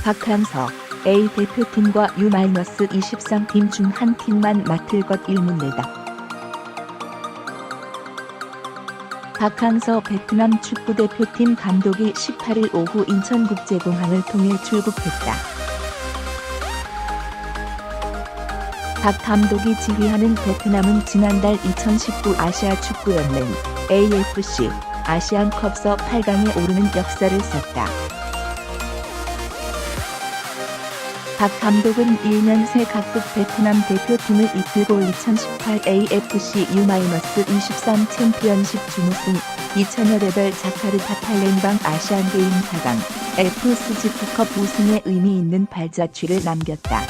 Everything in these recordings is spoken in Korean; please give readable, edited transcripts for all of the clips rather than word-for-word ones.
박항서 A 대표팀과 U-23팀 중 한 팀만 맡을 것 일문내다. 박항서 베트남 축구대표팀 감독이 18일 오후 인천국제공항을 통해 출국했다. 박 감독이 지휘하는 베트남은 지난달 2019 아시아 축구연맹 AFC 아시안컵서 8강에 오르는 역사를 썼다. 박 감독은 1년 새 각국 베트남 대표팀을 이끌고 2018 AFC U-23 챔피언십 준우승, 2000여 레벨 자카르타 팔렘방 아시안게임 4강, F스지프컵 우승에 의미 있는 발자취를 남겼다.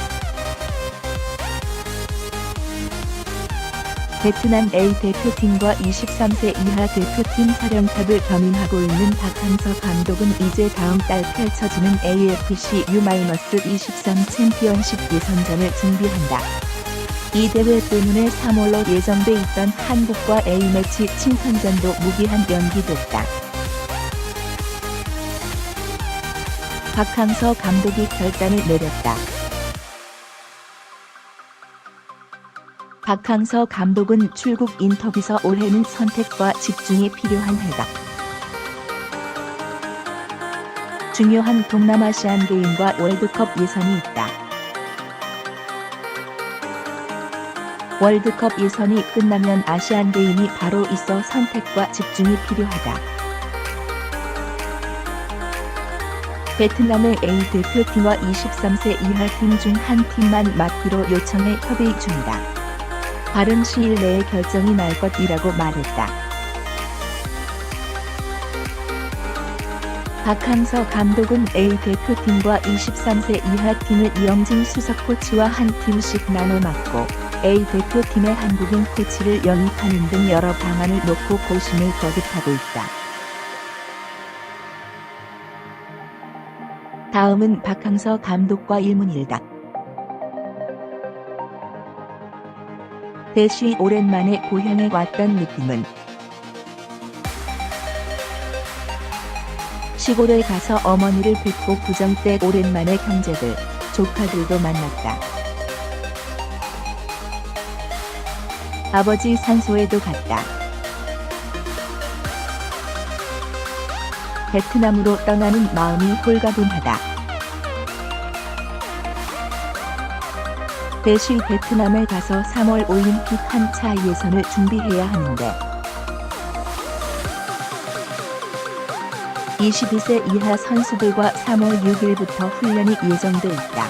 베트남 A 대표팀과 23세 이하 대표팀 사령탑을 겸임하고 있는 박항서 감독은 이제 다음 달 펼쳐지는 AFC U-23 챔피언십 예선전을 준비한다. 이 대회 때문에 3월로 예정돼 있던 한국과 A매치 친선전도 무기한 연기됐다. 박항서 감독이 결단을 내렸다. 박항서 감독은 출국 인터뷰에서 올해는 선택과 집중이 필요한 해다. 중요한 동남아시안 게임과 월드컵 예선이 있다. 월드컵 예선이 끝나면 아시안 게임이 바로 있어 선택과 집중이 필요하다. 베트남의 A 대표팀과 23세 이하 팀 중 한 팀만 맡기로 요청해 협의 중이다. 빠른 시일 내에 결정이 날 것이라고 말했다. 박항서 감독은 A 대표팀과 23세 이하 팀을 이영진 수석 코치와 한 팀씩 나눠 맡고 A 대표팀의 한국인 코치를 영입하는 등 여러 방안을 놓고 고심을 거듭하고 있다. 다음은 박항서 감독과 일문일답. 대시 오랜만에 고향에 왔던 느낌은 시골에 가서 어머니를 뵙고 구정 때 오랜만에 형제들, 조카들도 만났다. 아버지 산소에도 갔다. 베트남으로 떠나는 마음이 홀가분하다. 대시 베트남에 가서 3월 올림픽 한차 예선을 준비해야 하는데 22세 이하 선수들과 3월 6일부터 훈련이 예정돼 있다.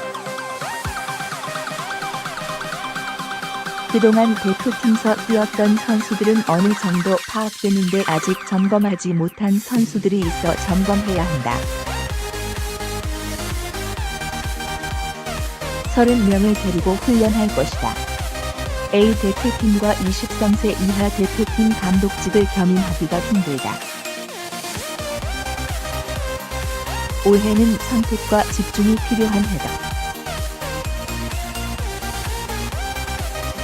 그동안 대표팀서 뛰었던 선수들은 어느 정도 파악되는데 아직 점검하지 못한 선수들이 있어 점검해야 한다. 30명을 데리고 훈련할 것이다. A 대표팀과 23세 이하 대표팀 감독직을 겸임하기가 힘들다. 올해는 선택과 집중이 필요한 해다.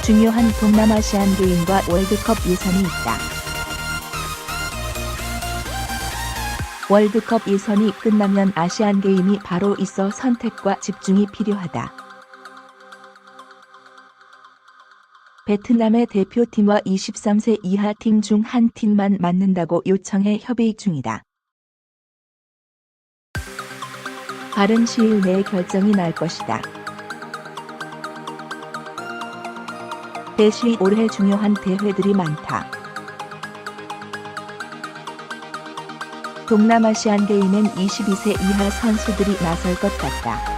중요한 동남아시안 게임과 월드컵 예선이 있다. 월드컵 예선이 끝나면 아시안 게임이 바로 있어 선택과 집중이 필요하다. 베트남의 대표팀과 23세 이하 팀 중 한 팀만 맡는다고 요청해 협의 중이다. 빠른 시일 내에 결정이 날 것이다. 대시 올해 중요한 대회들이 많다. 동남아시안 게임엔 22세 이하 선수들이 나설 것 같다.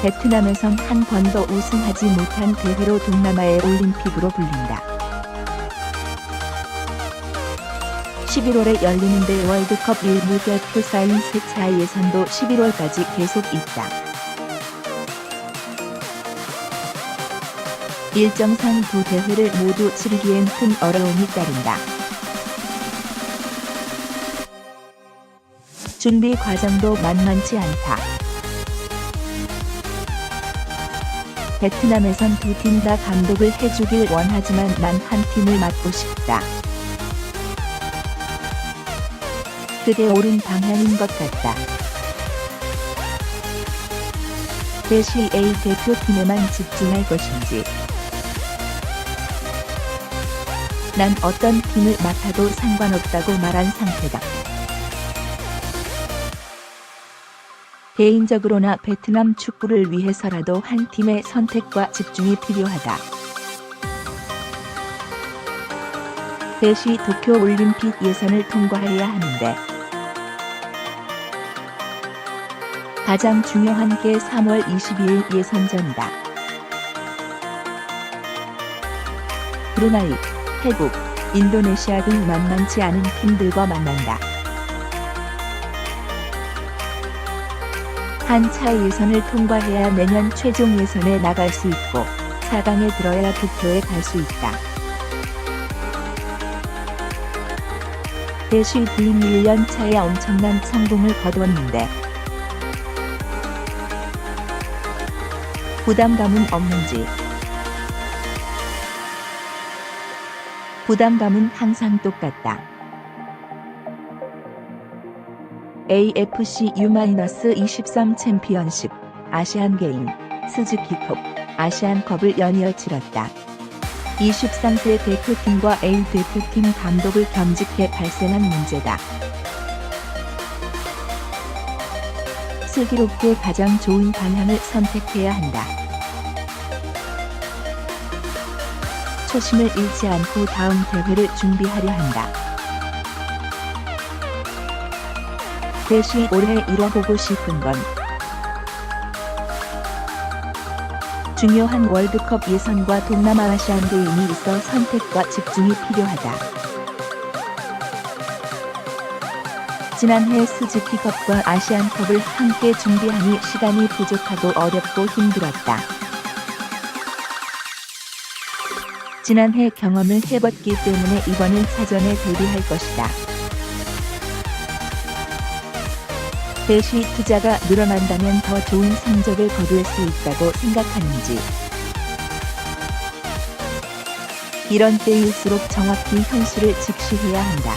베트남에선 한 번도 우승하지 못한 대회로 동남아의 올림픽으로 불린다. 11월에 열리는데 월드컵 일부 대표사인 세차 예선도 11월까지 계속 있다. 일정상 두 대회를 모두 치르기엔 큰 어려움이 따른다. 준비 과정도 만만치 않다. 베트남에선 두 팀 다 감독을 해주길 원하지만 난 한 팀을 맡고 싶다. 그대 옳은 방향인 것 같다. 대시 A 대표팀에만 집중할 것인지. 난 어떤 팀을 맡아도 상관없다고 말한 상태다. 개인적으로나 베트남 축구를 위해서라도 한 팀의 선택과 집중이 필요하다. 대시 도쿄올림픽 예선을 통과해야 하는데 가장 중요한 게 3월 22일 예선전이다. 브루나이, 태국, 인도네시아 등 만만치 않은 팀들과 만난다. 한 차 예선을 통과해야 내년 최종 예선에 나갈 수 있고 4강에 들어야 도쿄에 갈 수 있다. 대시 부임 1년 차에 엄청난 성공을 거두었는데 부담감은 없는지. 부담감은 항상 똑같다. AFC U-23 챔피언십, 아시안게임, 스즈키컵, 아시안컵을 연이어 치렀다. 23세 대표팀과 A 대표팀 감독을 겸직해 발생한 문제다. 슬기롭게 가장 좋은 방향을 선택해야 한다. 초심을 잃지 않고 다음 대회를 준비하려 한다. 대시 올해 이뤄보고 싶은 건 중요한 월드컵 예선과 동남아 아시안 게임이 있어 선택과 집중이 필요하다. 지난해 스즈키컵과 아시안컵을 함께 준비하니 시간이 부족하고 어렵고 힘들었다. 지난해 경험을 해봤기 때문에 이번은 사전에 대비할 것이다. 대시 투자가 늘어난다면 더 좋은 성적을 거둘 수 있다고 생각하는지. 이런 때일수록 정확히 현실을 직시해야 한다.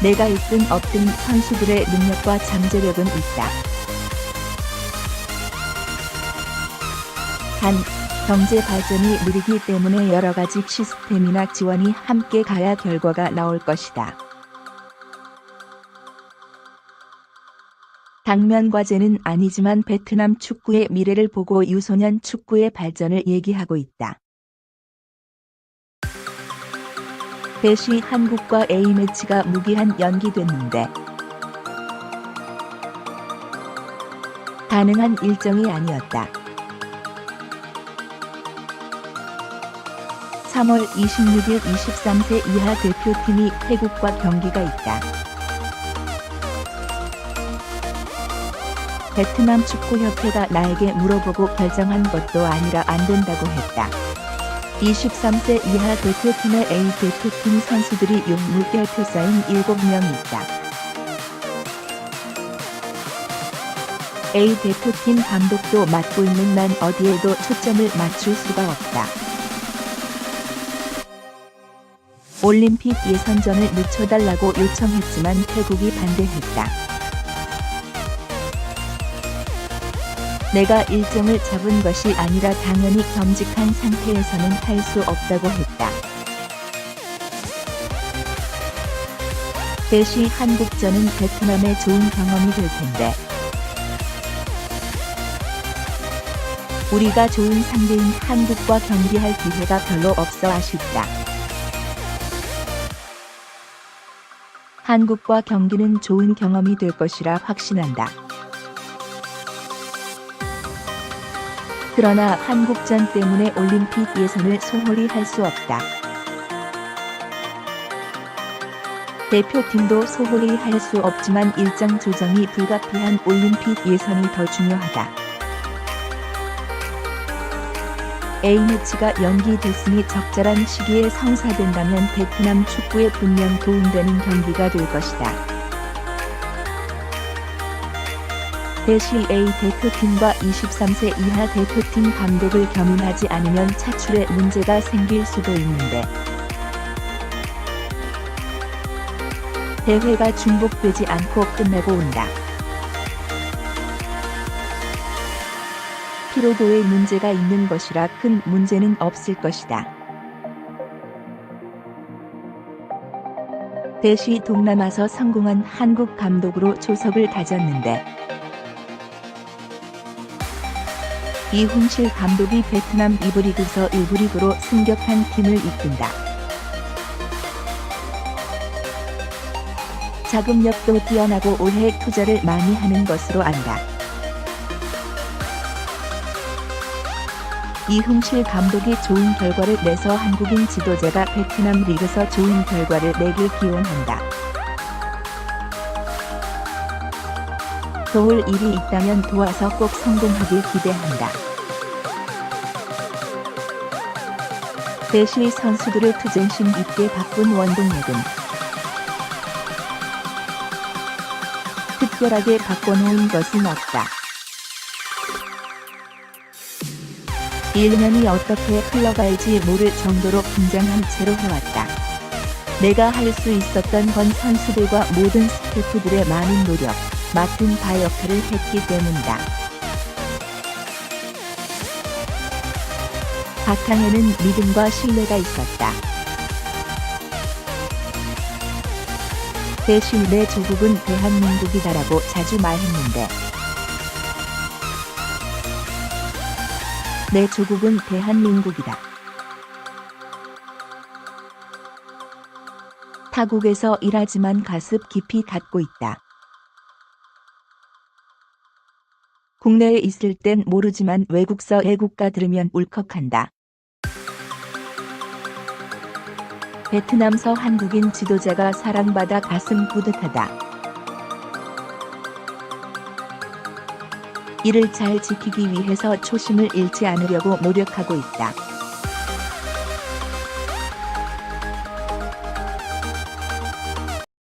내가 있든 없든 선수들의 능력과 잠재력은 있다. 단, 경제 발전이 느리기 때문에 여러 가지 시스템이나 지원이 함께 가야 결과가 나올 것이다. 당면 과제는 아니지만 베트남 축구의 미래를 보고 유소년 축구의 발전을 얘기하고 있다. 대시 한국과 A매치가 무기한 연기됐는데 가능한 일정이 아니었다. 3월 26일 23세 이하 대표팀이 태국과 경기가 있다. 베트남 축구협회가 나에게 물어보고 결정한 것도 아니라 안 된다고 했다. 23세 이하 대표팀의 A 대표팀 선수들이 무결표 사인 7명이 있다. A 대표팀 감독도 맡고 있는 난 어디에도 초점을 맞출 수가 없다. 올림픽 예선전을 늦춰달라고 요청했지만 태국이 반대했다. 내가 일정을 잡은 것이 아니라 당연히 겸직한 상태에서는 할 수 없다고 했다. 대시 한국전은 베트남의 좋은 경험이 될 텐데 우리가 좋은 상대인 한국과 경기할 기회가 별로 없어 아쉽다. 한국과 경기는 좋은 경험이 될 것이라 확신한다. 그러나 한국전 때문에 올림픽 예선을 소홀히 할 수 없다. 대표팀도 소홀히 할 수 없지만 일정 조정이 불가피한 올림픽 예선이 더 중요하다. A매치가 연기됐으니 적절한 시기에 성사된다면 베트남 축구에 분명 도움되는 경기가 될 것이다. 대시 A 대표팀과 23세 이하 대표팀 감독을 겸임하지 않으면 차출에 문제가 생길 수도 있는데 대회가 중복되지 않고 끝내고 온다. 피로도에 문제가 있는 것이라 큰 문제는 없을 것이다. 대시 동남아서 성공한 한국 감독으로 조석을 다졌는데 이훈실 감독이 베트남 2부 리그에서 1부 리그로 승격한 팀을 이끈다. 자금력도 뛰어나고 올해 투자를 많이 하는 것으로 안다. 이흥실 감독이 좋은 결과를 내서 한국인 지도자가 베트남 리그에서 좋은 결과를 내길 기원한다. 도울 일이 있다면 도와서 꼭 성공하길 기대한다. 대시 선수들을 투쟁심 있게 바꾼 원동력은 특별하게 바꿔놓은 것은 없다. 1년이 어떻게 흘러갈지 모를 정도로 긴장한 채로 해왔다. 내가 할 수 있었던 건 선수들과 모든 스태프들의 많은 노력, 맡은 바 역할을 했기 때문이다. 바탕에는 믿음과 신뢰가 있었다. 대신 내 조국은 대한민국이다라고 자주 말했는데 내 조국은 대한민국이다. 타국에서 일하지만 가습 깊이 갖고 있다. 국내에 있을 땐 모르지만 외국서 애국가 들으면 울컥한다. 베트남서 한국인 지도자가 사랑받아 가슴 뿌듯하다. 이를 잘 지키기 위해서 초심을 잃지 않으려고 노력하고 있다.